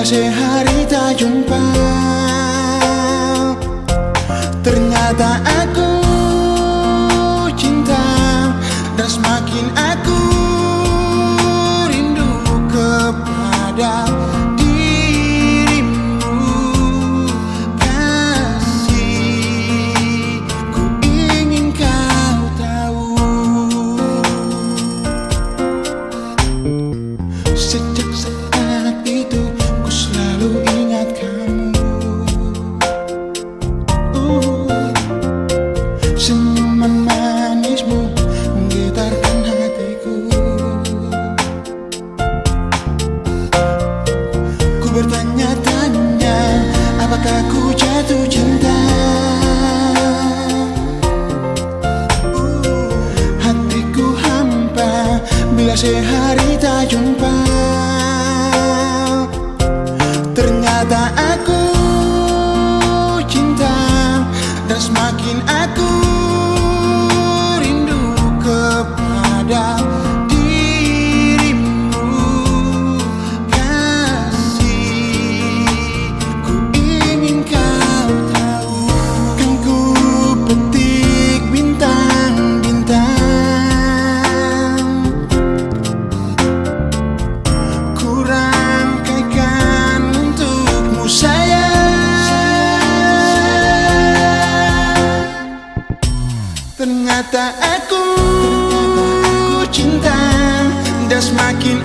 sehari tak jumpa, ternyata aku cinta, dan semakin aku rindu kepada dirimu. Kasih, ku ingin kau tahu, sejak saat itu ku selalu ingat kamu. Senyuman manismu menggetarkan hatiku. Ku bertanya-tanya, apakah ku jatuh cinta? Hatiku hampa bila sehari tak jumpa, ternyata aku cinta, dan semakin aku rindu kepada dirimu. Kasih, ku ingin kau tahu, kan ku petik bintang-bintang, ku rangkaikan untukmu sayang. Ternyata aku cinta, dan semakin